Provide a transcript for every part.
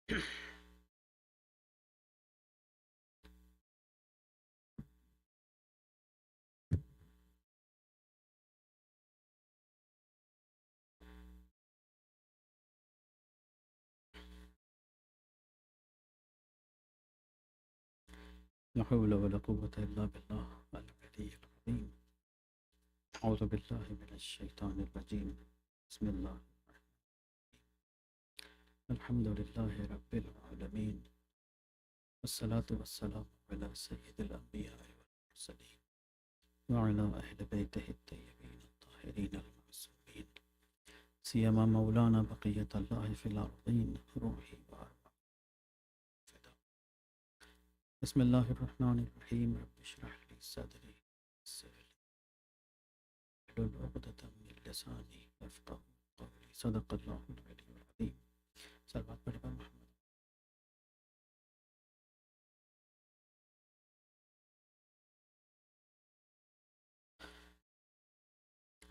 لا حول ولا قوة إلا بالله العلي العظيم. أعوذ بالله من الشيطان الرجيم. بسم الله. الحمد لله رب العالمين، والصلاة والسلام على سيد الأنبياء والمرسلين وعلى أهل بيته الطيبين الطاهرين المعصومين، سيما مولانا بقية الله في الأرضين روحي وأرواحي فداء. بسم الله الرحمن الرحيم. رب اشرح لي صدري ويسر لي واحلل عقدة من لساني يفقهوا قولي. صدق الله العلي العظيم. صلوات بركة محمد.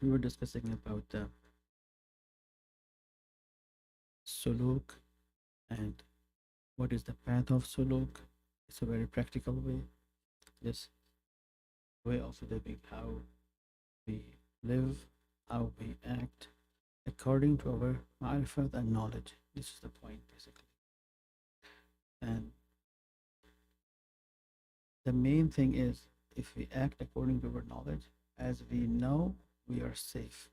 We were discussing about suluk and what is the path of suluk. It's a very practical way, this way of living, how we live, how we act according to our ma'rifat and knowledge. This is the point basically. And the main thing is, if we act according to our knowledge, as we know, we are safe.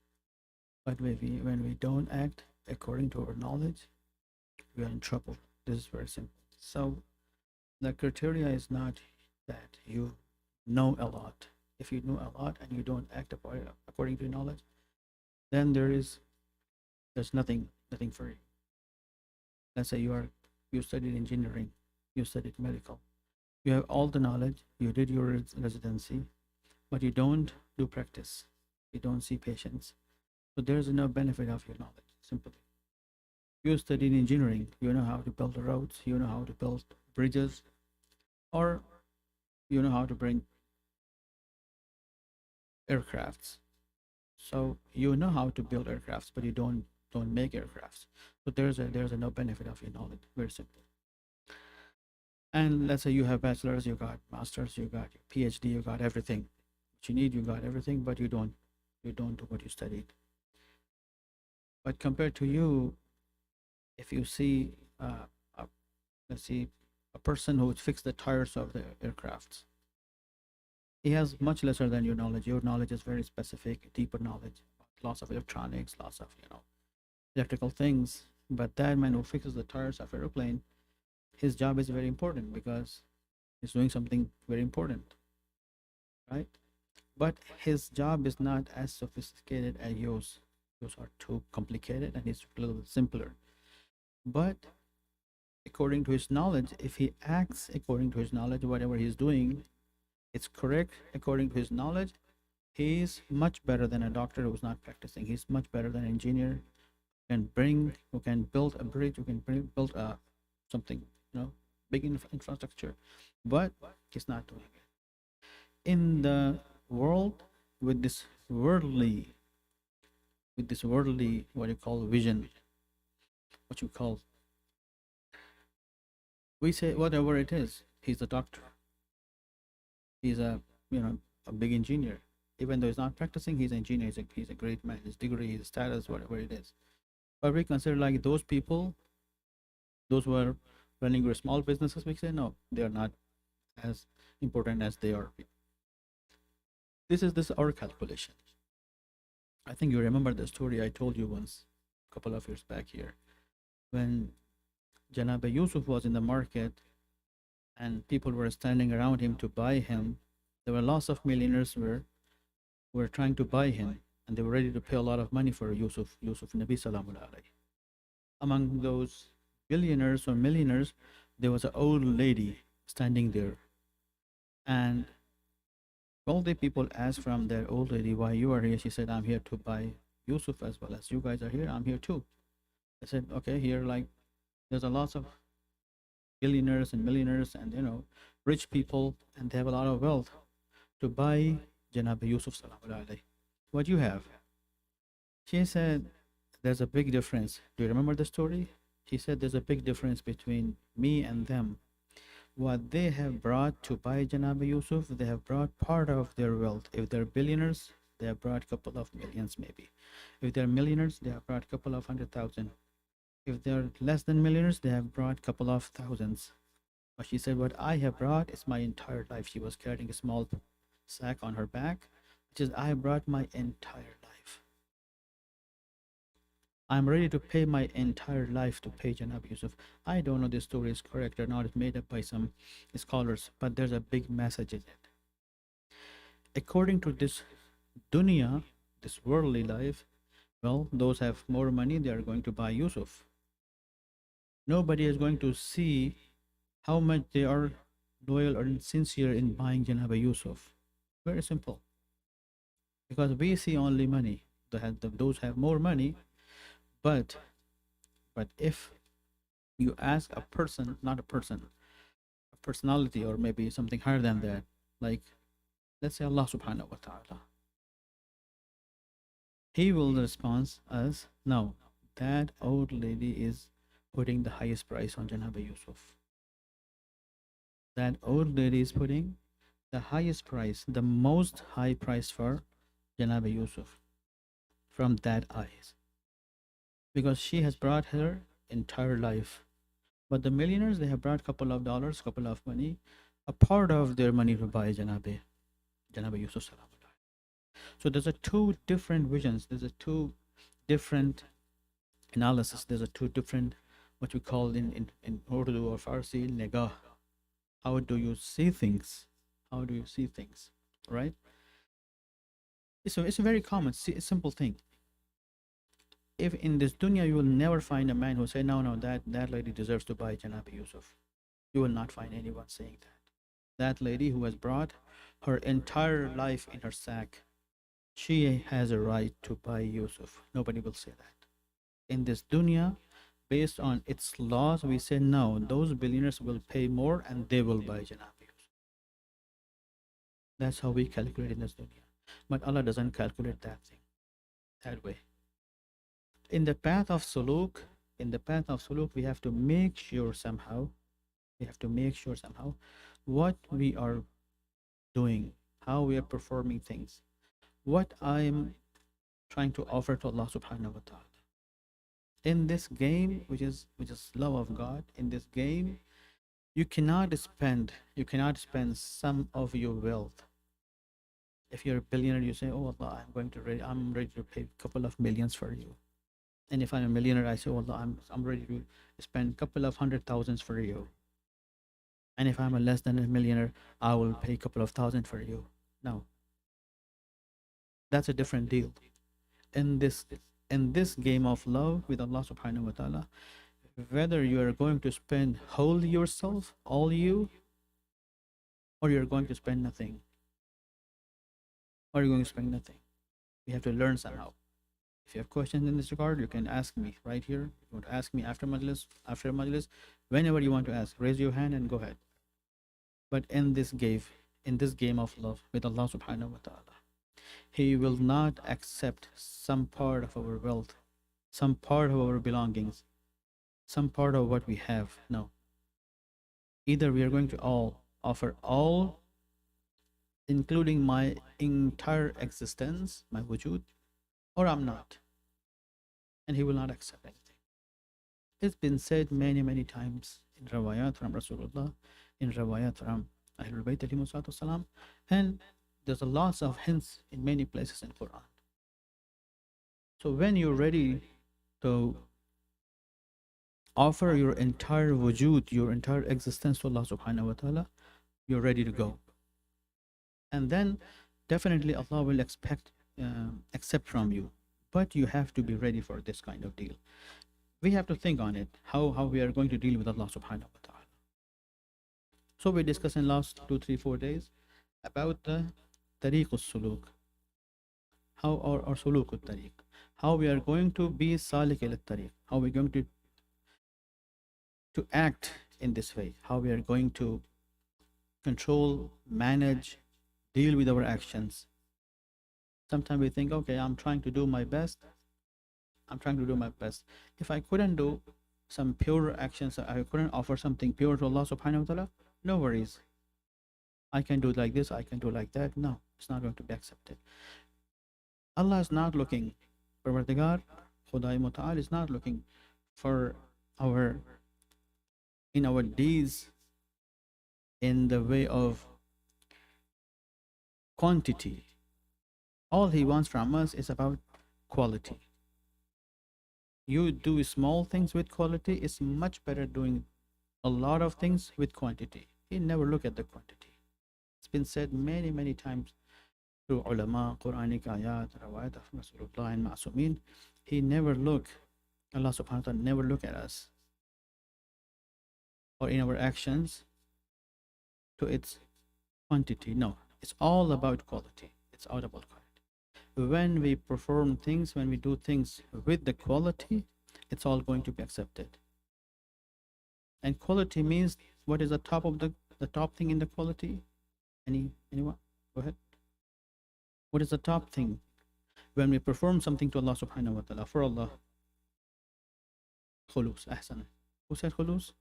But when we don't act according to our knowledge, we are in trouble. This is very simple. So the criteria is not that you know a lot. If you know a lot and you don't act according to your knowledge, then there's nothing for you. Let's say you studied engineering, you studied medical, you have all the knowledge, you did your residency, but you don't do practice, you don't see patients, so there's no benefit of your knowledge. Simply, you studied engineering, you know how to build roads, you know how to build bridges, or you know how to bring aircrafts. So you know how to build aircrafts, but you don't make aircrafts. So there's a no benefit of your knowledge. Very simple. And let's say you have bachelor's, you got master's, you got your PhD, you got everything. What you need, you got everything, but you don't do what you studied. But compared to you, if you see, let's see, a person who would fix the tires of the aircrafts, he has much lesser than your knowledge. Your knowledge is very specific, deeper knowledge, lots of electronics, lots of electrical things. But that man who fixes the tires of airplane, his job is very important because he's doing something very important, right? But his job is not as sophisticated as yours. Yours are too complicated and it's a little simpler. But according to his knowledge, if he acts according to his knowledge, whatever he's doing, it's correct according to his knowledge, he is much better than a doctor who's not practicing. He's much better than an engineer who can build a bridge, who can build something, big infrastructure, but he's not doing it. In the world, with this worldly, what you call vision, what you call, we say whatever it is, he's a doctor, he's a a big engineer. Even though he's not practicing, he's an engineer, he's a great man, his degree, his status, whatever it is. But we consider like those people, those who are running your small businesses, we say no, they are not as important as they are. This is our calculation. I think you remember the story I told you once, a couple of years back here, when Janab Yusuf was in the market and people were standing around him to buy him. There were lots of millionaires were trying to buy him, and they were ready to pay a lot of money for Yusuf Nabi Salamul Alayhi. Among those billionaires or millionaires, there was an old lady standing there, and all the people asked from that old lady, why you are here. She said, I'm here to buy Yusuf as well as you guys are here. I'm here too. I said, okay, here, like, there's a lots of billionaires and millionaires and rich people, and they have a lot of wealth to buy Janab Yusuf Salamul Alayhi. What do you have? She said, there's a big difference. Do you remember the story? She said there's a big difference between me and them. What they have brought to buy Janab Yusuf, they have brought part of their wealth. If they're billionaires, they have brought a couple of millions maybe. If they're millionaires, they have brought a couple of 100,000. If they're less than millionaires, they have brought a couple of thousands. But she said, what I have brought is my entire life. She was carrying a small sack on her back, which is, I brought my entire life. I'm ready to pay my entire life to pay Janab Yusuf. I don't know this story is correct or not. It's made up by some scholars, but there's a big message in it. According to this dunya, this worldly life, well, those have more money, they are going to buy Yusuf. Nobody is going to see how much they are loyal or sincere in buying Janab Yusuf. Very simple. Because we see only money. Those have more money, but if you ask a person, not a person, a personality or maybe something higher than that, like let's say Allah subhanahu wa ta'ala, he will respond as, no, that old lady is putting the highest price on Janab Yusuf. That old lady is putting the highest price, the most high price for Janab Yusuf from that eyes. Because she has brought her entire life. But the millionaires, they have brought a couple of dollars, couple of money, a part of their money to buy Janab Yusuf Salam. So there's a two different visions. There's a two different analysis. There's a two different, what we call in Urdu or Farsi, negah. How do you see things? How do you see things? Right? It's a very common, simple thing. If in this dunya you will never find a man who say, no, that lady deserves to buy Janab Yusuf. You will not find anyone saying that. That lady who has brought her entire life in her sack, she has a right to buy Yusuf. Nobody will say that. In this dunya, based on its laws, we say no, those billionaires will pay more and they will buy Janab Yusuf. That's how we calculate in this dunya. But Allah doesn't calculate that thing that way. In the path of suluk, we have to make sure somehow, what we are doing, how we are performing things, what I'm trying to offer to Allah subhanahu wa ta'ala. In this game, which is love of God, in this game, you cannot spend some of your wealth. If you're a billionaire, you say, oh Allah, I'm ready to pay a couple of millions for you. And if I'm a millionaire, I say, oh Allah, I'm ready to spend a couple of 100,000s for you. And if I'm a less than a millionaire, I will pay a couple of thousand for you. No, that's a different deal. In this game of love with Allah subhanahu wa ta'ala, whether you are going to spend whole yourself, all you, or you're going to spend nothing, we have to learn somehow. If you have questions in this regard, you can ask me right here. If you want to ask me after Majlis, whenever you want to ask, raise your hand and go ahead. But in this game of love with Allah subhanahu wa ta'ala, He will not accept some part of our wealth, some part of our belongings, some part of what we have. No. Either we are going to offer all, including my entire existence, my wujud, or I'm not. And He will not accept anything. It's been said many times in Rawayat from Rasulullah, in Rawayat from Ahlul Bayt alayhimu salatu wasalam, and there's a lots of hints in many places in Quran. So when you're ready to offer your entire wujud, your entire existence to Allah subhanahu wa ta'ala, you're ready to go. And then definitely Allah will accept from you. But you have to be ready for this kind of deal. We have to think on it, how we are going to deal with Allah subhanahu wa ta'ala. So we discussed in last 2, 3, 4 days about the tariq suluk, how or suluk tariq, how we are going to be salik al tariq, how we're going to act in this way, how we are going to control, manage, deal with our actions. Sometimes we think, okay, I'm trying to do my best. If I couldn't do some pure actions, I couldn't offer something pure to Allah subhanahu wa ta'ala, no worries. I can do like this, I can do like that. No, it's not going to be accepted. Allah is not looking, Parvardigar, Khudai Muta'al is not looking for our, in our deeds in the way of quantity. All He wants from us is about quality. You do small things with quality, it's much better doing a lot of things with quantity. He never look at the quantity. It's been said many, many times through ulama, Quranic ayat, rawayat of Rasulullah and Ma'asumin. He never look, Allah subhanahu wa ta'ala never look at us or in our actions to its quantity. No, it's all about quality. It's all about quality. When we perform things, when we do things with the quality, it's all going to be accepted. And quality means, what is the top of the top thing in the quality? Anyone? Go ahead. What is the top thing when we perform something to Allah subhanahu wa ta'ala, for Allah? Khulus. Ahsan. Who said khulus?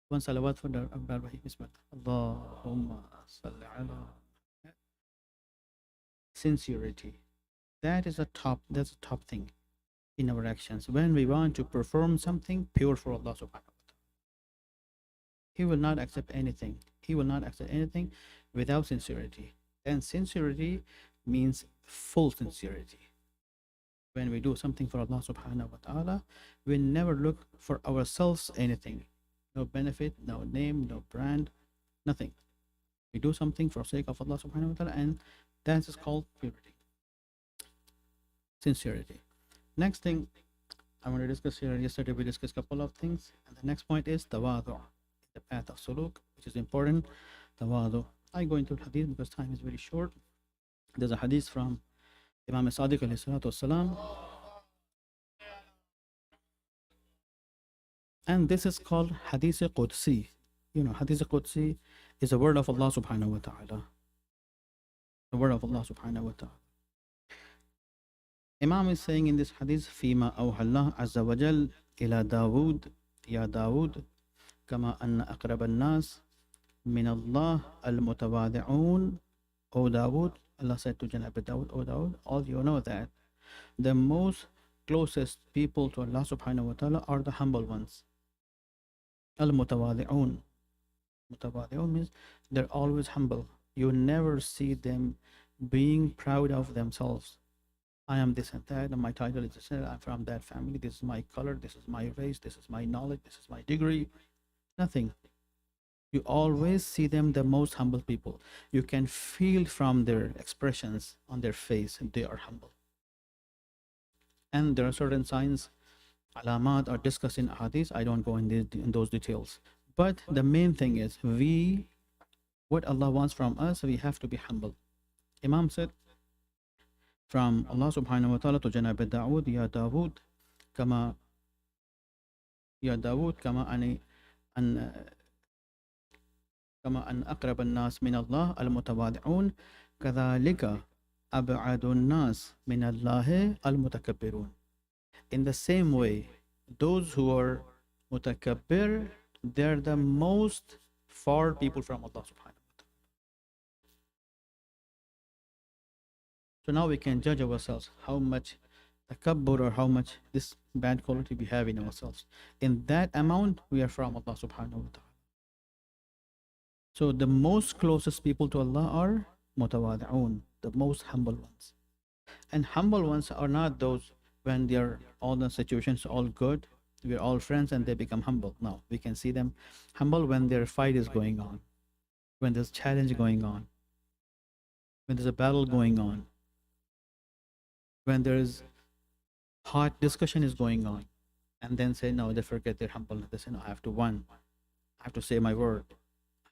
One salawat for Abdul Rahim. Bismillah. Allahumma salli ala. Sincerity. That is that's the top thing in our actions. When we want to perform something pure for Allah subhanahu wa ta'ala, He will not accept anything. He will not accept anything without sincerity. And sincerity means full sincerity. When we do something for Allah subhanahu wa ta'ala, we never look for ourselves anything. No benefit, no name, no brand, nothing. We do something for the sake of Allah subhanahu wa ta'ala, and that is called purity. Sincerity. Next thing I want to discuss here, yesterday we discussed a couple of things, and the next point is tawadu, the path of suluk, which is important. Tawadu. I go into hadith because time is very short. There's a hadith from Imam Sadiq alayhi salatu wasalam, and this is called Hadith Qudsi. You know, Hadith Qudsi is a word of Allah subhanahu wa ta'ala. The word of Allah subhanahu wa ta'ala. Imam is saying in this hadith, Fima awhallah azza wa jal ila Dawood, ya Dawood, kama anna aqrab al-nas min Allah al-mutawadi'un. O Dawood, Allah said to Janab Dawood, O Dawood, all you know that the most closest people to Allah subhanahu wa ta'ala are the humble ones. Al-mutawadi'un. Mutawadi'un means they're always humble. You never see them being proud of themselves. I am this and that, and my title is this, I'm from that family, this is my color, this is my race, this is my knowledge, this is my degree. Nothing. You always see them the most humble people. You can feel from their expressions on their face they are humble. And there are certain signs, alamat, are discussed in hadith. I don't go in those details. But the main thing is, what Allah wants from us, we have to be humble. Imam said, from Allah subhanahu wa ta'ala to Janab Dawood, ya Dawood, kama an aqrab al-nas min Allah al-mutawadi'un, kadhalika ab'adu al-nas min Allah al-mutakabbirun. In the same way, those who are mutakabbir, they're the most far people from Allah subhanahu wa ta'ala. So now we can judge ourselves how much takabbur or how much this bad quality we have in ourselves. In that amount, we are from Allah subhanahu wa ta'ala. So the most closest people to Allah are mutawadi'un, the most humble ones. And humble ones are not those when they're all the situations all good, we're all friends and they become humble. No, we can see them humble when their fight is going on, when there's challenge going on, when there's a battle going on, when there's hot discussion is going on, and then say, no, they forget their humbleness. They say, no, I have to win. I have to say my word.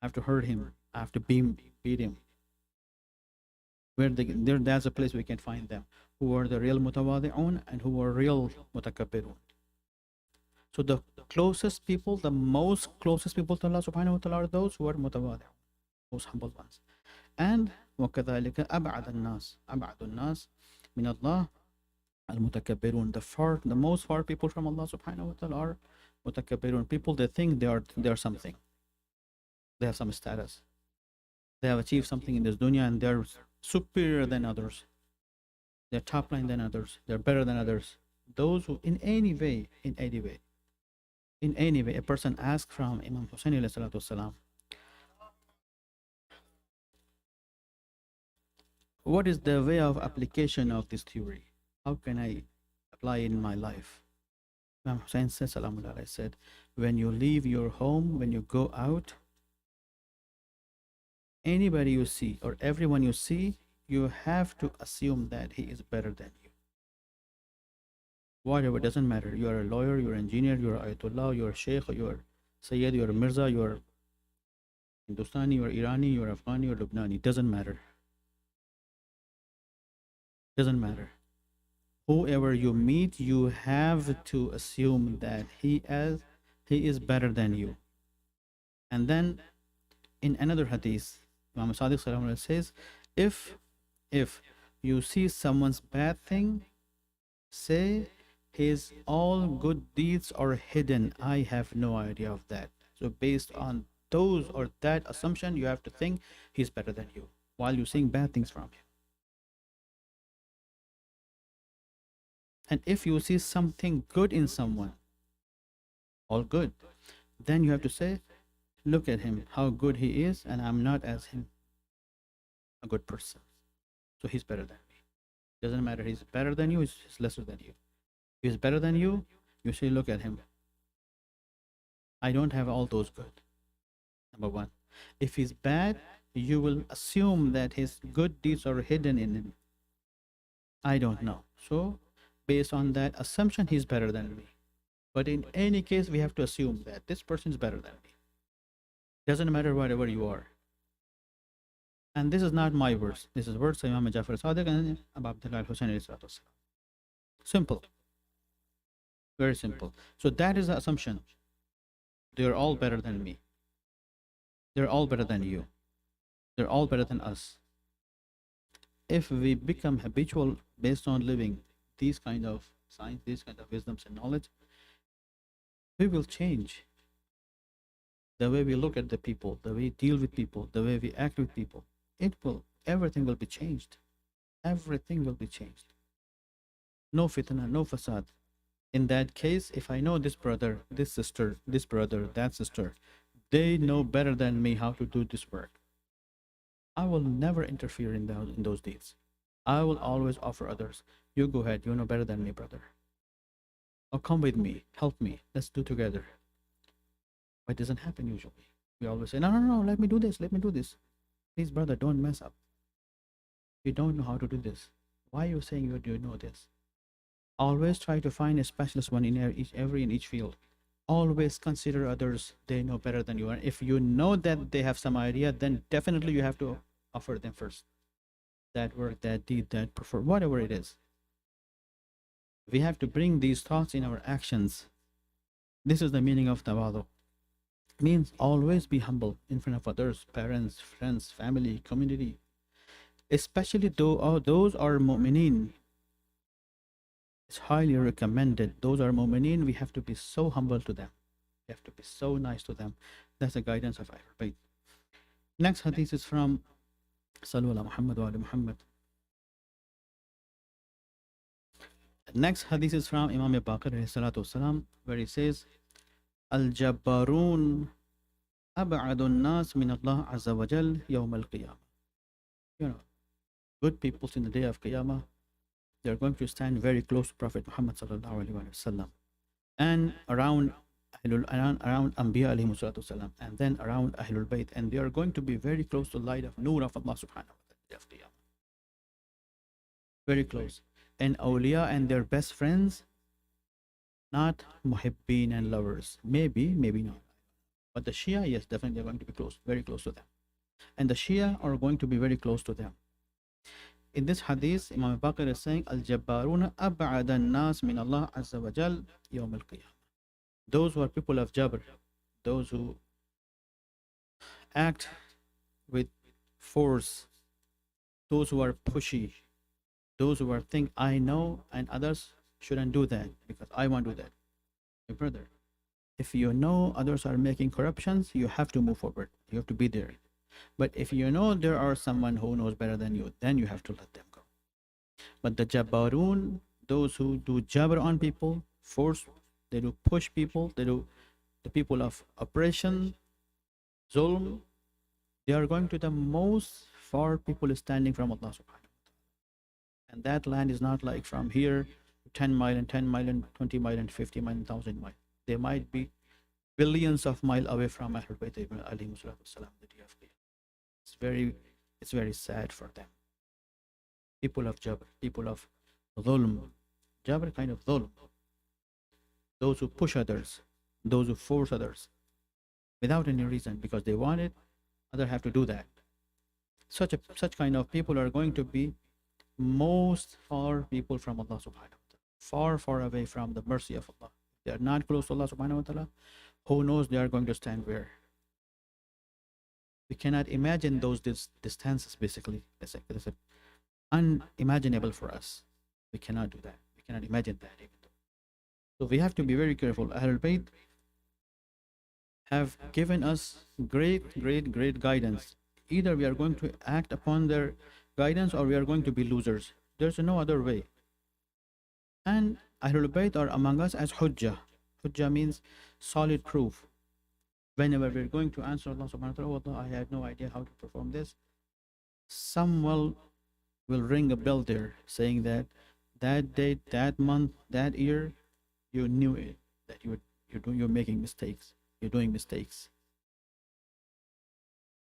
I have to hurt him. I have to beat him. That's a place we can find them, who are the real mutawadi'un and who are real mutakabbirun. So the closest people, the most closest people to Allah subhanahu wa ta'ala are those who are mutawadi'un, most humble ones. And وَكَذَلِكَ أَبْعَدَ النَّاسِ مِنَ اللَّهِ الْمُتَكَبِّرُونَ. The most far people from Allah subhanahu wa ta'ala are Mutakabbirun, people, they think they are something. They have some status. They have achieved something in this dunya and they're superior than others. They're top line than others. They're better than others. Those who, in any way, a person asks from Imam Hussein alayhi salatu wasalam, what is the way of application of this theory? How can I apply it in my life? Imam Hussein says, Salamullah, said, when you leave your home, when you go out, anybody you see or everyone you see, you have to assume that he is better than you. Whatever, doesn't matter. You are a lawyer, you're an engineer, you're a Ayatollah, you're a Sheikh, you're Sayyid, you're a Mirza, you're Hindustani, you're Irani, you're Afghani, you're Lebanese. Doesn't matter. Doesn't matter. Whoever you meet, you have to assume that he is better than you. And then in another hadith, Imam Sadiq Salam says, if you see someone's bad thing, say his all good deeds are hidden. I have no idea of that. So based on those or that assumption, you have to think he's better than you while you're seeing bad things from him. And if you see something good in someone, all good, then you have to say, look at him, how good he is, and I'm not as him, a good person. So he's better than me. Doesn't matter, he's better than you, he's lesser than you. He's better than you, you say, look at him. I don't have all those good. Number one. If he's bad, you will assume that his good deeds are hidden in him. I don't know. So based on that assumption, he's better than me. But in any case, we have to assume that this person is better than me. Doesn't matter whatever you are. And this is not my words. This is words of Imam Jafar Sadiq and Abu Abdullah al-Hussein. Simple. Very simple. So that is the assumption. They're all better than me. They're all better than you. They're all better than us. If we become habitual based on living these kind of science, these kind of wisdoms and knowledge, we will change the way we look at the people, the way we deal with people, the way we act with people. Everything will be changed. Everything will be changed. No fitna, no fasad. In that case, if I know this brother, this sister, this brother, that sister, they know better than me how to do this work, I will never interfere in those deeds. I will always offer others, you go ahead, you know better than me, brother. Or come with me, help me, let's do together. But it doesn't happen usually. We always say, no, let me do this, let me do this. Please, brother, don't mess up. You don't know how to do this. Why are you saying you do know this? Always try to find a specialist one in each field. Always consider others, they know better than you. And if you know that they have some idea, then definitely you have to offer them first. That work, that deed, that prefer, whatever it is. We have to bring these thoughts in our actions. This is the meaning of tawadu. Means always be humble in front of others, parents, friends, family, community. Especially those are mu'mineen. It's highly recommended. Those are mu'mineen. We have to be so humble to them. We have to be so nice to them. That's the guidance of Ahlul Bayt. Next hadith is from Sallu ala Muhammad wa ala Muhammad. Next hadith is from Imam Baqir alayhi salatu wasalam, where he says, Al-Jabbarun ab'adun nas min Allah azza wa jal yawm al-qiyamah. Good people in the day of Qiyamah, they are going to stand very close to Prophet Muhammad sallallahu alaihi wasallam, and around Anbiya alayhi salatu wasalam, and then around Ahlul Bayt, and they are going to be very close to the light of Nur of Allah subhanahu wa ta'ala. Very close. And awliya and their best friends, not muhibbeen and lovers. Maybe not. But the Shia, yes, definitely are going to be close, very close to them. And the Shia are going to be very close to them. In this hadith, Imam Baqir is saying, Al-Jabbaruna ab'adan nas min Allah azza wa jal yawm al-qiyamah. Those who are people of Jabr, those who act with force, those who are pushy, those who are think I know and others shouldn't do that because I want to do that. My brother, If you know others are making corruptions, you have to move forward. You have to be there. But if you know there are someone who knows better than you, then you have to let them go. But the Jabbarun, those who do Jabr on people, force, they do push people, they do the people of oppression, Zulm, they are going to the most far people standing from Allah subhanahu wa ta'ala. And that land is not like from here 10 mile and 10 mile and 20 mile and 50 mile and 1,000 mile. They might be billions of miles away from Ahlul Bayt alayhi salam, the day of Qiyamah. It's very sad for them. People of Jabr, people of Dhulm. Jabr kind of Dhulm. Those who push others, those who force others without any reason because they want it, others have to do that. Such kind of people are going to be most far people from Allah subhanahu wa ta'ala. Far, far away from the mercy of Allah. They are not close to Allah subhanahu wa ta'ala. Who knows they are going to stand where? We cannot imagine those distances basically. It's unimaginable for us. We cannot do that. We cannot imagine that even though. So we have to be very careful. Ahlul Bayt have given us great guidance. Either we are going to act upon their guidance or we are going to be losers. There's no other way. And Ahlul Bayt are among us as Hujjah. Hujjah means solid proof. Whenever we're going to answer Allah subhanahu wa ta'ala, I had no idea how to perform this, someone will ring a bell there saying that date, that month, that year, you knew it, that you're making mistakes, you're doing mistakes.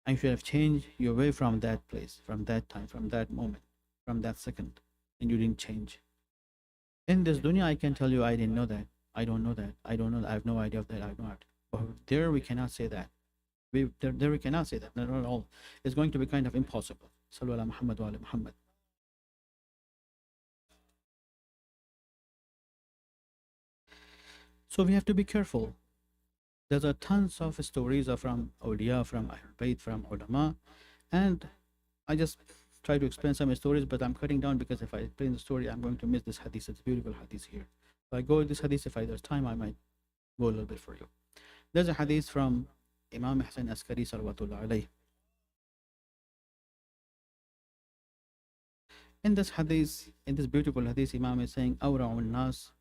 And you should have changed your way from that place, from that time, from that moment, from that second, and you didn't change. In this dunya, I can tell you I didn't know that. I don't know that. I don't know that. I have no idea of that. I have no idea. But there we cannot say that. There we cannot say that. Not at all. It's going to be kind of impossible. Sallu ala Muhammad wa ala Muhammad. So we have to be careful. There's a tons of stories from awliya, from Ahlul Bayt, from ulama, and I just try to explain some stories, but I'm cutting down because if I explain the story, I'm going to miss this hadith. It's a beautiful hadith here. If I go with this hadith, if there's time, I might go a little bit for you. There's a hadith from Imam Hassan Askari salawatullah alayh. In this hadith, in this beautiful hadith, Imam is saying, Awra'un nas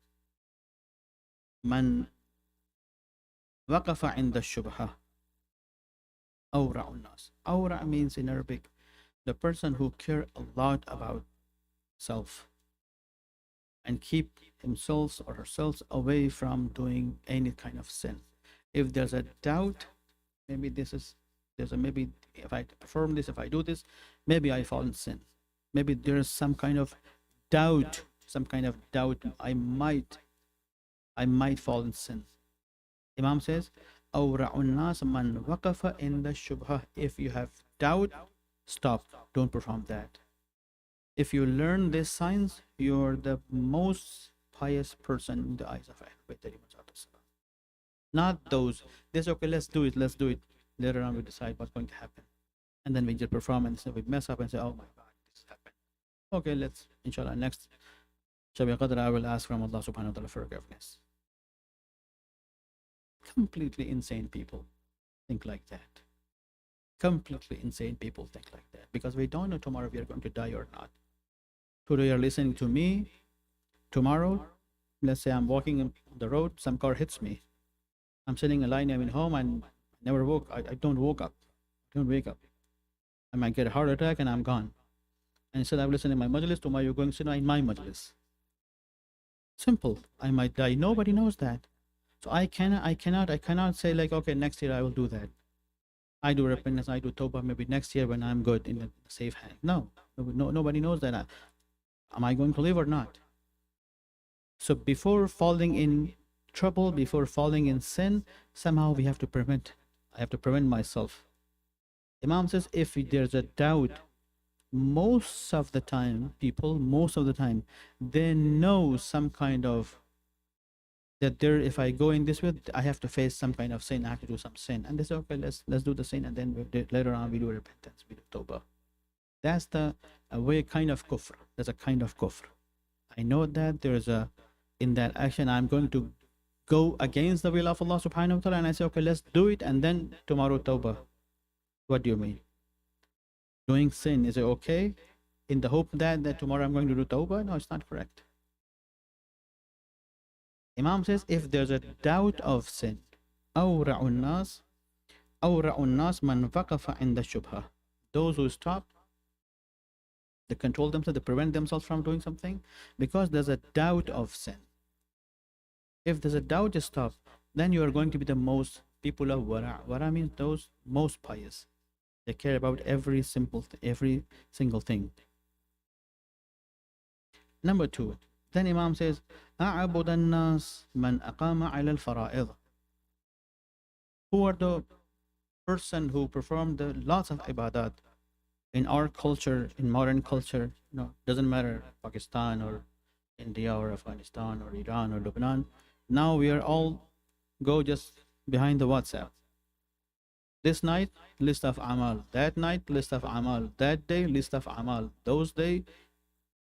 man waqafa inda shubha. Awra'un nas. Awra means in Arabic, the person who care a lot about self and keep himself or herself away from doing any kind of sin. If there's a doubt, maybe maybe if I perform this, if I do this, maybe I fall in sin. Maybe there's some kind of doubt, I might fall in sin. Imam says, Awra'un nas man waqafa in the shubha. If you have doubt, stop, don't perform that. If you learn this science, you're the most pious person in the eyes of Ahlul Bayt. Not those, this, okay, let's do it. Later on, we decide what's going to happen. And then we just perform and we mess up and say, oh my God, this happened. Okay, let's, inshallah, next Shabi Qadr, I will ask from Allah subhanahu wa ta'ala for forgiveness. Completely insane people think like that. Completely insane people think like that. Because we don't know tomorrow we are going to die or not. Today you're listening to me. Tomorrow, let's say I'm walking on the road, some car hits me. I'm sitting in line, I'm in home and never woke. I don't wake up. I might get a heart attack and I'm gone. And instead of listening to my Majlis, tomorrow you're going to sit in my Majlis. Simple. I might die. Nobody knows that. So I cannot say like, okay, next year I will do that. I do repentance, I do tawbah, maybe next year when I'm good in a safe hand. No, nobody knows that. Am I going to live or not? So before falling in trouble, before falling in sin, somehow we have to prevent. I have to prevent myself. Imam says, if there's a doubt, most of the time, they know some kind of that there, if I go in this way, I have to face some kind of sin, I have to do some sin. And they say, okay, let's do the sin, and then later on we do repentance, we do tawbah. That's the way kind of kufr. There's a kind of kufr. I know that there is in that action I'm going to go against the will of Allah subhanahu wa ta'ala and I say, okay, let's do it and then tomorrow tawbah. What do you mean? Doing sin, is it okay? In the hope that tomorrow I'm going to do tawbah? No, it's not correct. Imam says, if there's a doubt of sin, أورع الناس أورع الناس من وقف عند الشبهة. Those who stop, they control themselves, they prevent themselves from doing something because there's a doubt of sin. If there's a doubt, just stop. Then you are going to be the most people of wara. Wara means those most pious. They care about every single thing. Number 2. Then Imam says, أعبد الناس من أقام على الفرائض. Who are the person who performed the lots of ibadat in our culture, in modern culture? No, doesn't matter Pakistan or India or Afghanistan or Iran or Lebanon. Now we are all go just behind the WhatsApp. This night, list of amal. That night, list of amal. That day, list of amal. Those day,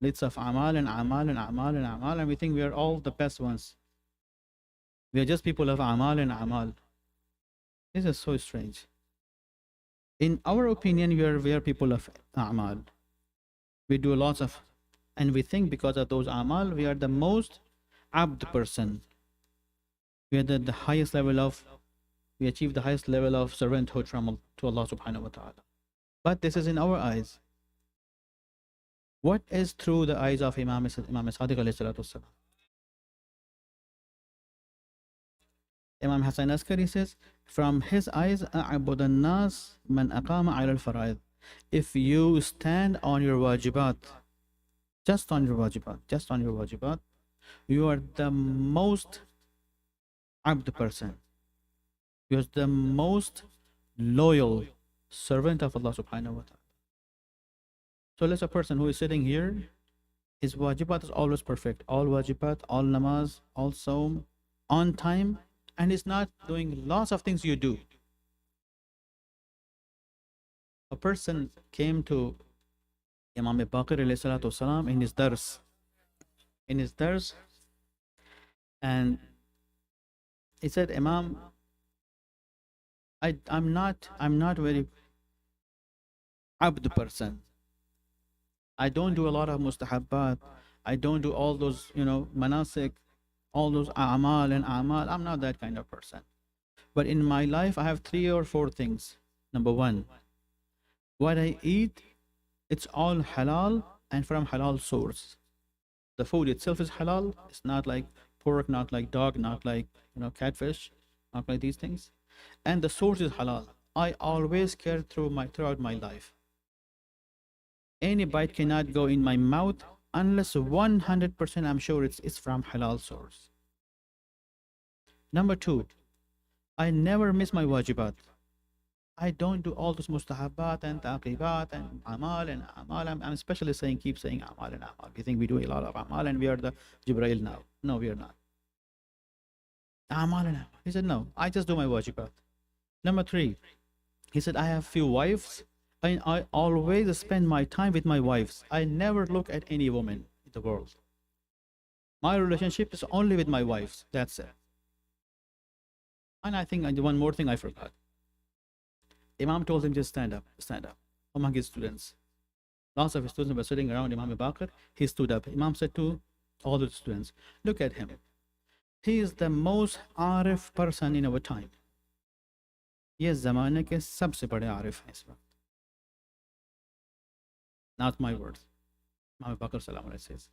list of amal and amal and amal and amal. And we think we are all the best ones. We are just people of amal and amal. This is so strange. In our opinion, we are people of amal. We do lots of, and we think because of those amal, we are the most abd person. We are the highest level of, we achieve the highest level of servanthood to Allah subhanahu wa ta'ala. But this is in our eyes. What is through the eyes of Imam Sadiq alayhi salatu wasalam? Imam Hassan Askari says, from his eyes, أعبد الناس من أقام على الفرائض. If you stand on your wajibat, just on your wajibat, you are the most abd person. You are the most loyal servant of Allah subhanahu wa ta'ala. So let's a person who is sitting here, his wajibat is always perfect. All wajibat, all namaz, all saum, on time, and is not doing lots of things you do. A person came to Imam Baqir alayhi salatu wasalam in his dars, and he said, Imam, I'm not very abd person. I don't do a lot of mustahabbat. I don't do all those, manasik, all those a'mal and a'mal. I'm not that kind of person. But in my life, I have 3 or 4 things. Number 1, what I eat, it's all halal and from halal source. The food itself is halal. It's not like pork, not like dog, not like catfish, not like these things. And the source is halal. I always care throughout my life. Any bite cannot go in my mouth unless 100% I'm sure it's from halal source. Number 2, I never miss my wajibat. I don't do all those mustahabat and taqibat and amal and amal. I'm especially keep saying amal and amal. We think we do a lot of amal and we are the Jibreel now. No, we are not. Amal and amal. He said, no, I just do my wajibat. Number 3, he said, I have few wives and I always spend my time with my wives. I never look at any woman in the world. My relationship is only with my wives. That's it. And I think one more thing I forgot. Imam told him, just stand up among his students. Lots of his students were sitting around Imam Baqir. He stood up. Imam said to all the students, look at him. He is the most arif person in our time. ये ज़माने के सबसे बड़े आरिफ हैं इस वक्त. Not my words. Imam Baqir salam alayhi says,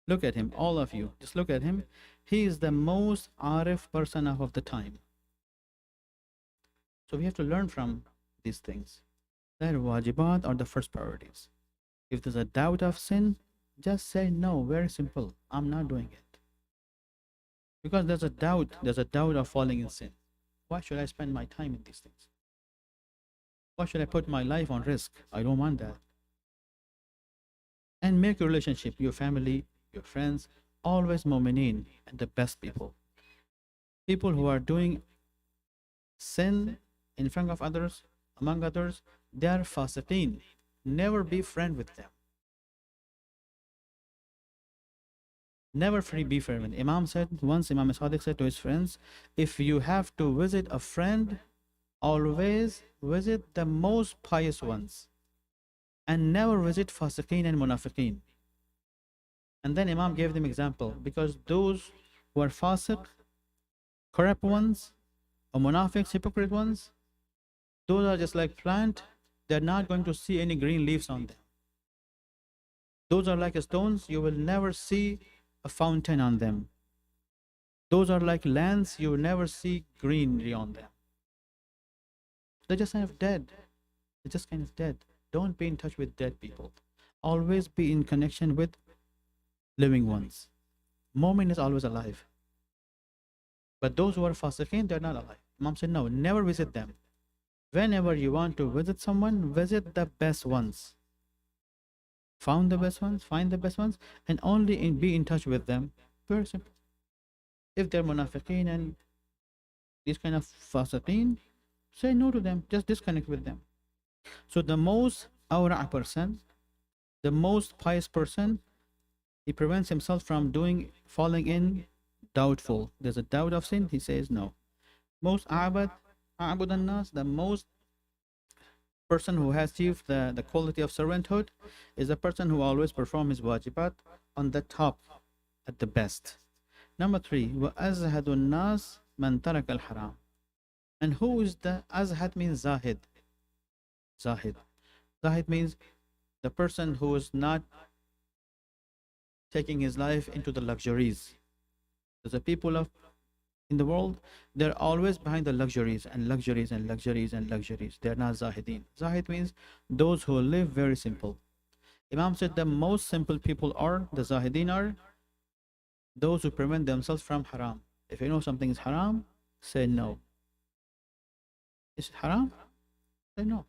look at him, all of you, just look at him. He is the most arif person of the time. So we have to learn from these things. That wajibat are the first priorities. If there's a doubt of sin, just say no, very simple. I'm not doing it. Because there's a doubt of falling in sin. Why should I spend my time in these things? Why should I put my life on risk? I don't want that. And make your relationship, your family, your friends, always mu'mineen and the best people. People who are doing sin in front of others, among others, they are fasiqeen. Never be friend with them. Never free be friend. Imam said once, Imam Sadiq said to his friends, if you have to visit a friend, always visit the most pious ones and never visit fasiqeen and munafiqeen. And then Imam gave them example, because those who are fasiq, corrupt ones, or munafiqs, hypocrite ones, those are just like plant. They're not going to see any green leaves on them. Those are like stones. You will never see a fountain on them. Those are like lands. You will never see greenery on them. They're just kind of dead. They're just kind of dead. Don't be in touch with dead people. Always be in connection with living ones. Mu'min is always alive. But those who are fasiqeen, they're not alive. Imam said, no, never visit them. Whenever you want to visit someone, visit the best ones. Find the best ones, and only be in touch with them. Very simple. If they're munafiqeen and these kind of fasiqeen, say no to them. Just disconnect with them. So the most awra' person, the most pious person, he prevents himself from falling in doubtful. There's a doubt of sin, he says no. Most a'bud an-nas, the most person who has achieved the quality of servanthood, is a person who always performs his wajibat on the top, at the best. Number 3, وَأَزْهَدُ النَّاسِ مَنْ تَرَكَ الْحَرَامِ. And who is the azhad? Means zahid. Zahid means the person who is not taking his life into the luxuries. There's a people in the world, they're always behind the luxuries and luxuries and luxuries and luxuries. They're not zahideen. Zahid means those who live very simple. Imam said the most simple people are, the zahideen are, those who prevent themselves from haram. If you know something is haram, say no. Is it haram? Say no.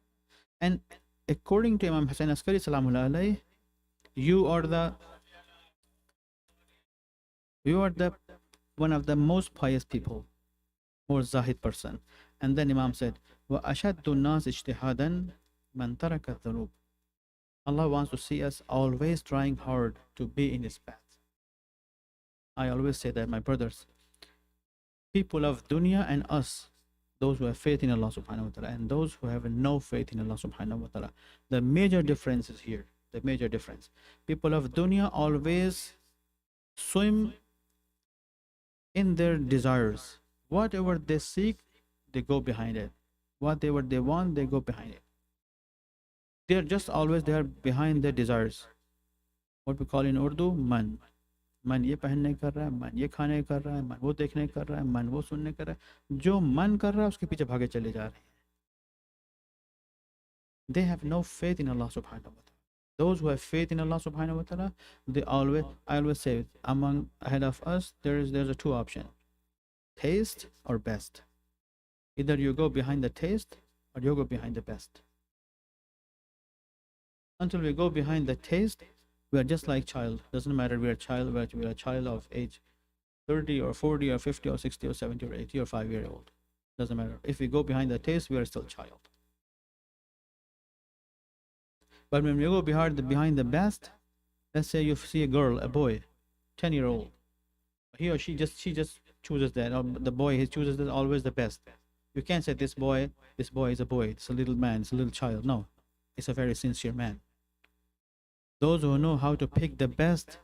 And according to Imam Hussain Askari Salamullah alayhi, you are the one of the most pious people, more zahid person. And then Imam said, وَأَشَدُّ النَّاسِ اجْتِهَادًا مَنْ تَرَكَ الذُّنُوبِ. Allah wants to see us always trying hard to be in His path. I always say that, my brothers, people of dunya and us, those who have faith in Allah subhanahu wa ta'ala and those who have no faith in Allah subhanahu wa ta'ala, the major difference is here. The major difference. People of dunya always swim in their desires. Whatever they seek, they go behind it. Whatever they want, they go behind it. They're just always there behind their desires. What we call in Urdu, man. मन ये पहनने कर रहा है, मन ये खाने कर रहा है, मन वो देखने कर रहा है, मन वो सुनने कर रहा है. जो मन कर रहा है उसके पीछे भागे चले जा रहे हैं. They have no faith in Allah subhanahu wa ta'ala. Those who have faith in Allah subhanahu wa ta'ala, I always say, among ahead of us, there's a two option: taste or best. Either you go behind the taste or you go behind the best. Until we go behind the taste, we are just like child. Doesn't matter we are a child, we are a child of age 30 or 40 or 50 or 60 or 70 or 80 or 5-year-old. Doesn't matter. If we go behind the taste, we are still child. But when we go behind the best, let's say you see a girl, a boy, 10-year-old, he or she just chooses that, or the boy, he chooses that always the best. You can't say this boy is a boy, it's a little man, it's a little child. No, it's a very sincere man. Those who know how to pick the best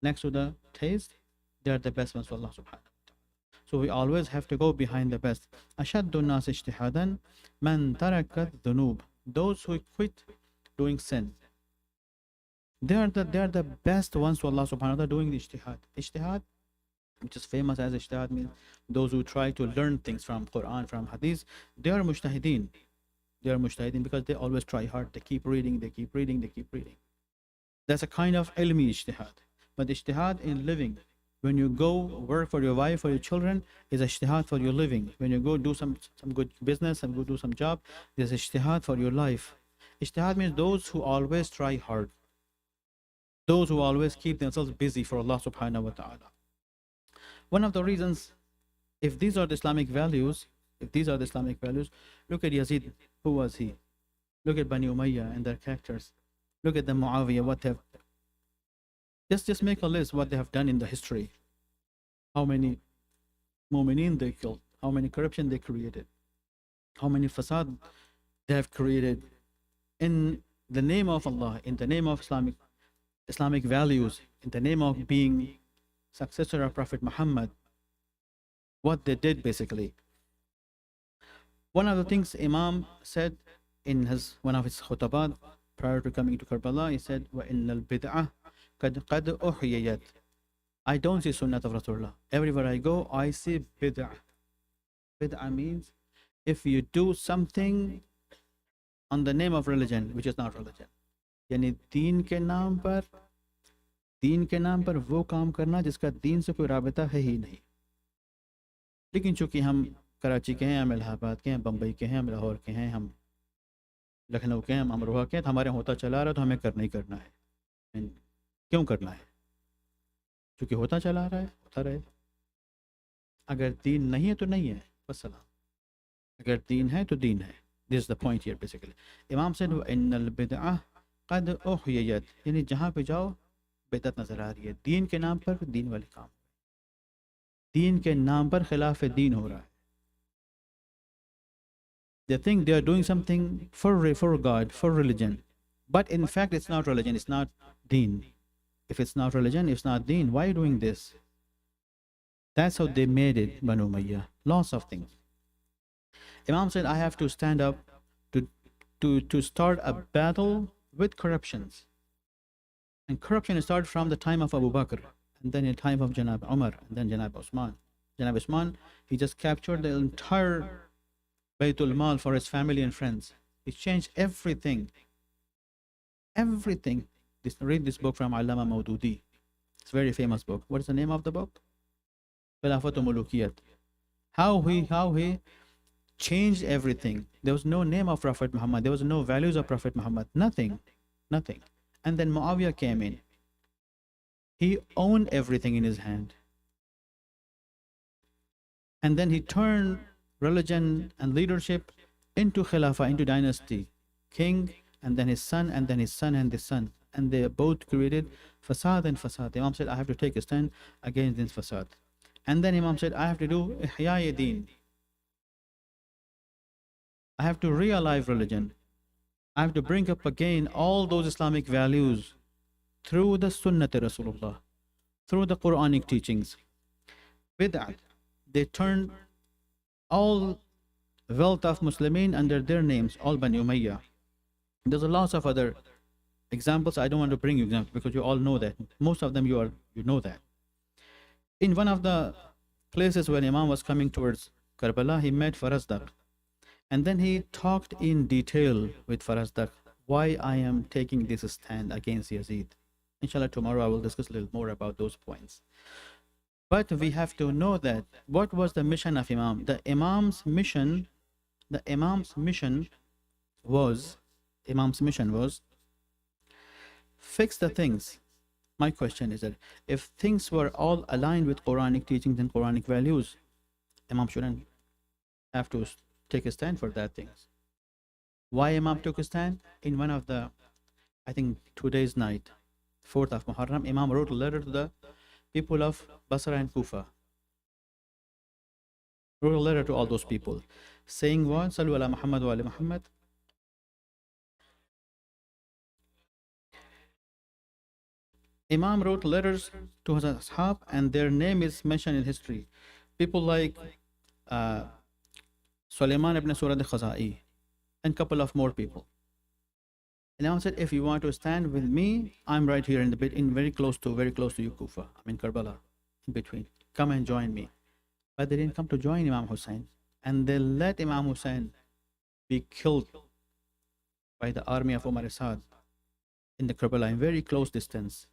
next to the taste, they are the best ones for Allah subhanahu wa ta'ala. So we always have to go behind the best. أَشَدُّ النَّاسِ اجْتِهَادًا مَنْ تَرَكَ الذُّنُوبِ. Those who quit doing sin, they are the best ones to Allah subhanahu wa ta'ala doing the ijtihad. Ijtihad, which is famous as ijtihad, means those who try to learn things from Quran, from Hadith, they are mujtahideen. They are mujtahideen because they always try hard. They keep reading, they keep reading, they keep reading. That's a kind of ilmi ijtihad. But ijtihad in living, when you go work for your wife or your children, is ijtihad for your living. When you go do some good business and go do some job, there's ijtihad for your life. Ijtihad means those who always try hard. Those who always keep themselves busy for Allah subhanahu wa ta'ala. One of the reasons, if these are the Islamic values, look at Yazid. Who was he? Look at Bani Umayyah and their characters. Look at the Muawiyah, what have. Just make a list what they have done in the history. How many mu'mineen they killed, how many corruption they created, how many fasad they have created in the name of Allah, in the name of Islamic values, in the name of being successor of Prophet Muhammad. What they did basically. One of the things Imam said in one of his khutabat prior to coming to Karbala, he said, وَإِنَّ الْبِدْعَةَ قَدْ أُحْيِيَتْ. I don't see sunnat of Rasulullah. Everywhere I go, I see bid'ah. Bid'ah means if you do something on the name of religion, which is not religion. यानी दीन के नाम पर वो काम करना जिसका दीन से कोई राबिता है ही नहीं. लेकिन चूंकि हम कराची के हैं, हम इलाहाबाद के हैं, बम्बई के हैं, हम लाहौर के हैं, हम लखनऊ के हैं, हम अमरोहा के हैं, तो हमारे होता चला रहा है तो हमें करना ही करना है. क्यों करना है? क्योंकि होता चला रहा है, होता रहे. अगर दीन नहीं है तो नहीं है, बस सलाम. अगर दीन है तो दीन है. This is the point here basically. Imam said, "Innal bid'ah qad uhyiyat." यानी जहाँ पे जाओ बिदअत नजर आ रही है. दीन के नाम पर दीन वाले काम, दीन के नाम पर खिलाफ दीन हो रहा है. They think they are doing something for God, for religion, but in fact it's not religion, it's not deen. If it's not religion, it's not deen. Why are you doing this? That's how they made it, Banu Umayyah. Lots of things. Imam said, I have to stand up to start a battle with corruptions. And corruption started from the time of Abu Bakr, and then in the time of Janab Ammar, and then Janab Osman. Janab Osman, he just captured the entire Baytul Mal for his family and friends. He changed everything. Everything. Read this book from Allama Maududi. It's a very famous book. What is the name of the book? Khilafatul Mulukiyat. How he changed everything. There was no name of Prophet Muhammad. There was no values of Prophet Muhammad. Nothing. And then Muawiyah came in. He owned everything in his hand. And then he turned religion and leadership into Khilafah, into dynasty. King, and then his son, and then his son, and his son. And they both created fasad and fasad. Imam said, I have to take a stand against this fasad. And then Imam said, I have to do ihya deen. I have to realize religion. I have to bring up again all those Islamic values through the Sunnah Rasulullah, through the Quranic teachings. With that, they turned all wealth of Muslimin under their names, all Bani Umayyah. There's a lot of other examples. I don't want to bring you examples because you all know that. Most of them you know that. In one of the places when Imam was coming towards Karbala, he met Farazdak. And then he talked in detail with Farazdak why I am taking this stand against Yazid. Inshallah, tomorrow I will discuss a little more about those points. But we have to know that what was the mission of Imam? The Imam's mission was fix the things. My question is that if things were all aligned with Quranic teachings and Quranic values, Imam shouldn't have to take a stand for that things. Why Imam took a stand? In one of the, I think 2 days night, 4th of Muharram, Imam wrote a letter to the people of Basra and Kufa. Wrote a letter to all those people, saying what? Sallu ala Muhammad wa ali Muhammad. Imam wrote letters to his ashab, and their name is mentioned in history. People like Sulaiman ibn Surad al-Khazai and couple of more people. And Imam said, if you want to stand with me, I'm right here in the bit, in very close to you, Kufa. I'm in Karbala, in between. Come and join me. But they didn't come to join Imam Hussein, and they let Imam Hussein be killed by the army of Umar Asad in the Karbala, in very close distance.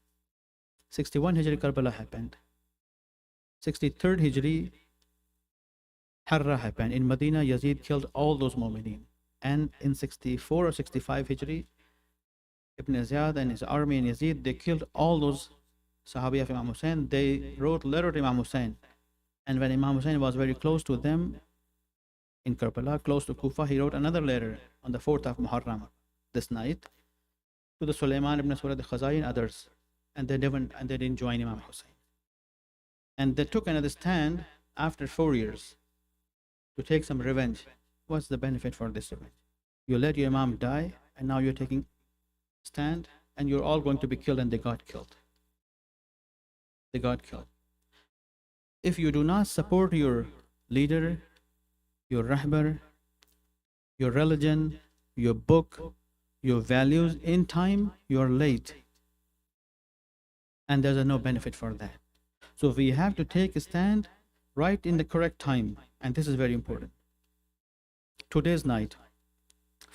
61 Hijri Karbala happened. 63rd Hijri Harra happened. In Medina, Yazid killed all those Mu'mineen. And in 64 or 65 Hijri, Ibn Ziyad and his army and Yazid, they killed all those Sahabi of Imam Hussein. They wrote a letter to Imam Hussein. And when Imam Hussein was very close to them in Karbala, close to Kufa, he wrote another letter on the 4th of Muharram, this night, to the Sulaiman ibn Surad al-Khazai and others. and they didn't join Imam Hussein. And they took another stand after 4 years to take some revenge. What's the benefit for this revenge? You let your Imam die, and now you're taking stand, and you're all going to be killed, and they got killed. They got killed. If you do not support your leader, your rahbar, your religion, your book, your values in time, you're late. And there's no benefit for that. So we have to take a stand right in the correct time. And this is very important. Today's night,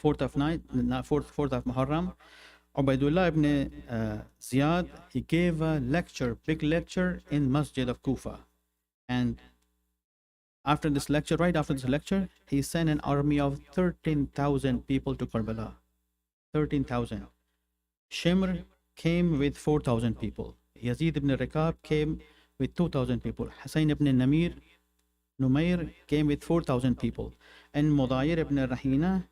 4th of Muharram, Ubaidullah ibn Ziyad, he gave a lecture, big lecture in Masjid of Kufa. And after this lecture, right after this lecture, he sent an army of 13,000 people to Karbala. 13,000. Shimr came with 4,000 people. Yazid ibn Rikab came with 2,000 people. Hussein ibn Numair came with 4,000 people. And Mudayir ibn Rahina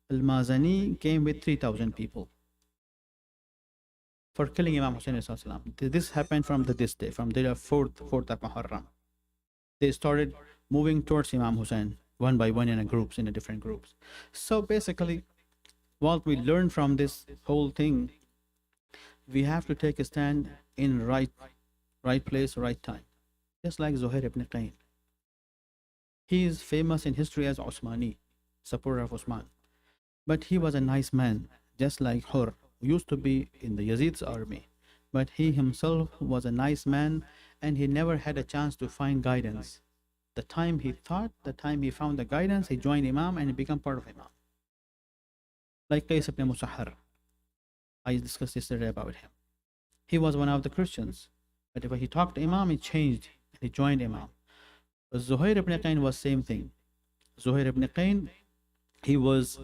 al-Mazani came with 3,000 people for killing Imam Hussein. This happened from this day, from the 4th of Muharram. They started moving towards Imam Hussein one by one in different groups. So basically, what we learn from this whole thing, we have to take a stand in right place, right time. Just like Zuhair ibn Qayn. He is famous in history as Osmani, supporter of Osman. But he was a nice man, just like Hur, who used to be in the Yazid's army. But he himself was a nice man, and he never had a chance to find guidance. The time he found the guidance, he joined Imam and he became part of Imam. Like Qais ibn Musahhar. I discussed yesterday about him. He was one of the Christians. But if he talked to Imam, he changed and he joined Imam. Zuhair ibn Qayn was same thing. Zuhair ibn Qayn, he was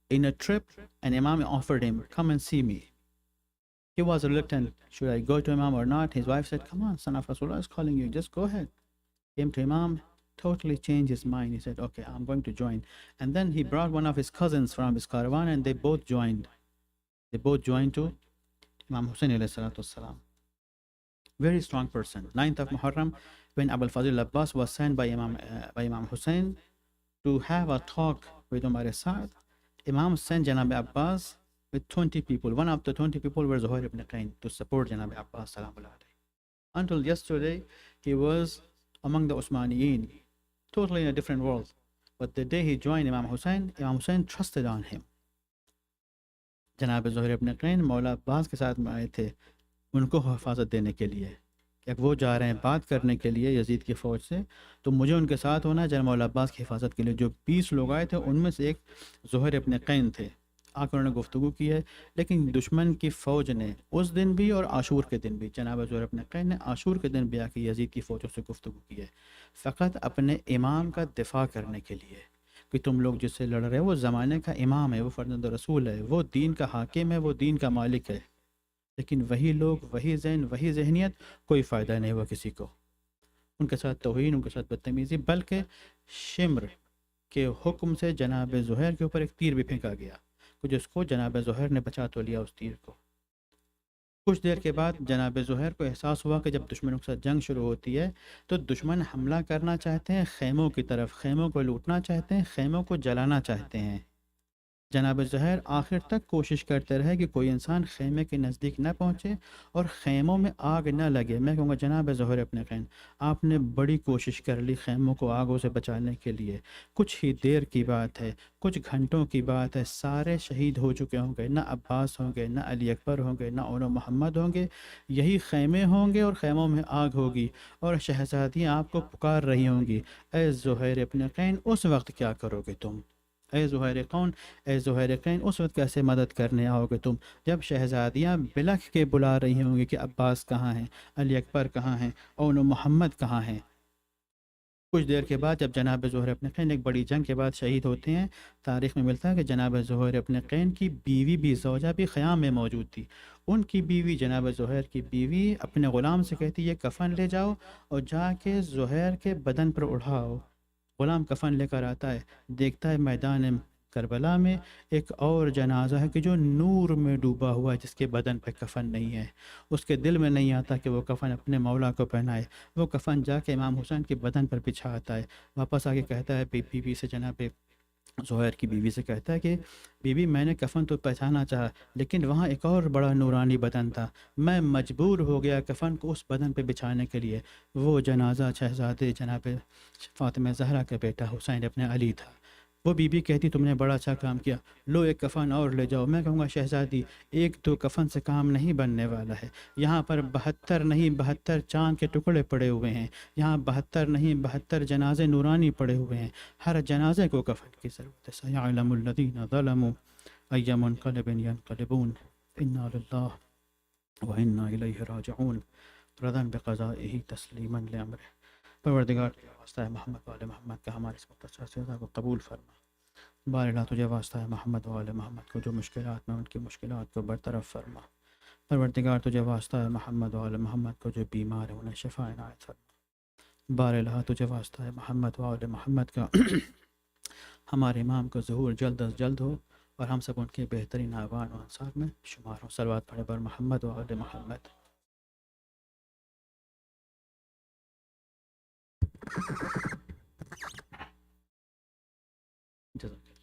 in a trip and Imam offered him, come and see me. He was reluctant. Should I go to Imam or not? His wife said, come on, son of Rasulullah is calling you. Just go ahead. Came to Imam, totally changed his mind. He said, okay, I'm going to join. And then he brought one of his cousins from his caravan and they both joined. They both joined to Imam Hussein alayhi salatu wassalam. Very strong person. 9th of Muharram, when Abul Fazl Abbas was sent by Imam Hussein to have a talk with Umar Sa'd, Imam sent Janab Abbas with 20 people. One of the 20 people were Zuhair ibn Qayn to support Janab Abbas. Until yesterday, he was among the Osmaniyin, totally in a different world. But the day he joined Imam Hussein trusted on him. जनाब ज़ुहैर इब्न क़ैन मौला अब्बास के साथ में आए थे उनको हिफाजत देने के लिए कि वो जा रहे हैं बात करने के लिए यजीद की फ़ौज से, तो मुझे उनके साथ होना जनाब मौला अब्बास की हिफाजत के लिए। जो 20 लोग आए थे उनमें से एक ज़ुहैर इब्न क़ैन थे। आकर उन्होंने गुफ्तगू की है, लेकिन दुश्मन की फ़ौज ने उस दिन भी और आशूर के दिन भी, जनाब ज़ुहैर इब्न क़ैन ने आशूर के दिन भी आके यजीद की फ़ौजों से गुफ्तगू की है, फ़कत अपने इमाम का दिफ़ा करने के लिए कि तुम लोग जिससे लड़ रहे हो वो ज़माने का इमाम है, वो फ़र्ज़ंद रसूल है, वो दीन का हाकिम है, वो दीन का मालिक है। लेकिन वही लोग, वही ज़हन, वही जहनीत, कोई फ़ायदा नहीं हुआ किसी को। उनके साथ तौहीन, उनके साथ बदतमीज़ी, बल्कि शिम्र के हुक्म से जनाब ज़ुहैर के ऊपर एक तीर भी फेंका गया, जिसको जनाब ज़ुहैर ने बचा तो लिया उस तीर को। कुछ देर के बाद जनाब ज़ुहैर को एहसास हुआ कि जब दुश्मनों के साथ जंग शुरू होती है तो दुश्मन हमला करना चाहते हैं ख़ैमों की तरफ, ख़ैमों को लूटना चाहते हैं, ख़ैमों को जलाना चाहते हैं। जनाब ज़ुहैर आखिर तक कोशिश करते रहे कि कोई इंसान ख़ैमे के नज़दीक न पहुँचे और ख़ैमों में आग न लगे। मैं कहूँगा जनाब ज़ुहैर इब्न क़ैन, आपने बड़ी कोशिश कर ली ख़ैमों को आगों से बचाने के लिए। कुछ ही देर की बात है, कुछ घंटों की बात है, सारे शहीद हो चुके होंगे। ना अब्बास होंगे, ना अली अकबर होंगे, ना ओनो मोहम्मद होंगे, यही ख़ैमे होंगे और ख़ैमों में आग होगी और शहज़ादियाँ आपको पुकार रही होंगी, ए ज़ुहैर इब्न क़ैन उस वक्त क्या करोगे तुम? ए ज़ुहैर क़ैन उस वक्त कैसे मदद करने आओगे तुम, जब शहज़ादियाँ बिलख के बुला रही होंगी कि अब्बास कहाँ हैं, अली अकबर कहाँ हैं, ओनो मोहम्मद कहाँ हैं। कुछ देर के बाद जब जनाब ज़ुहैर इब्न क़ैन एक बड़ी जंग के बाद शहीद होते हैं, तारीख़ में मिलता है कि जनाब ज़ुहैर इब्न क़ैन की बीवी भी, ज़ौजा भी ख़याम में मौजूद थी। उनकी बीवी, जनाब ज़ुहैर की बीवी, अपने ग़ुलाम से कहती है कफ़न ले जाओ और जाके ज़ुहैर के बदन पर उड़ाओ। ग़ुलाम कफ़न लेकर आता है, देखता है मैदान کربلا میں ایک اور جنازہ ہے کہ جو نور میں ڈوبا ہوا ہے، جس کے بدن پہ کفن نہیں ہے، اس کے دل میں نہیں آتا کہ وہ کفن اپنے مولا کو پہنائے، وہ کفن جا کے امام حسین کے بدن پر بچھاتا ہے، واپس آ کے کہتا ہے بیوی سے، جناب زہیر کی بیوی سے کہتا ہے کہ بیوی میں نے کفن تو پہچانا چاہا، لیکن وہاں ایک اور بڑا نورانی بدن تھا، میں مجبور ہو گیا کفن کو اس بدن پہ بچھانے کے لیے۔ وہ جنازہ شہزادے جناب فاطمہ زہرا کا بیٹا حسین ابن علی تھا۔ وہ بی بی کہتی تم نے بڑا اچھا کام کیا، لو ایک کفن اور لے جاؤ۔ میں کہوں گا شہزادی ایک دو کفن سے کام نہیں بننے والا ہے، یہاں پر 72 نہیں 72 چاند کے ٹکڑے پڑے ہوئے ہیں، یہاں 72 نہیں 72 جنازے نورانی پڑے ہوئے ہیں، ہر جنازے کو کفن کی ضرورت ہے۔ سَيَعْلَمُ الَّذِينَ ظَلَمُوا أَيَّ مُنقَلِبٍ يَنقَلِبُونَ إِنَّا لِلَّهِ وَإِنَّا إِلَيْهِ راجعون رضا بقضائه تسلیما لأمره۔ پروردگار تجھے واسطہ ہے محمد و آل محمد کا ہمارے اس مختصر سے کو قبول فرما۔ بار اللہ تجھے واسطہ ہے محمد و آل محمد کو جو مشکلات میں ان کی مشکلات کو برطرف فرما۔ پروردگار تجھے واسطہ ہے محمد و آل محمد کو جو بیمار ہیں انہیں شفا عنایت فرما۔ بار اللہ تجھے واسطہ ہے محمد و آل محمد کا ہمارے امام کو ظہور جلد از جلد ہو اور ہم سب ان کے بہترین اعوان و انصار میں شمار ہوں۔ صلوات پڑھے بر محمد و آل محمد۔ جزاک اللہ۔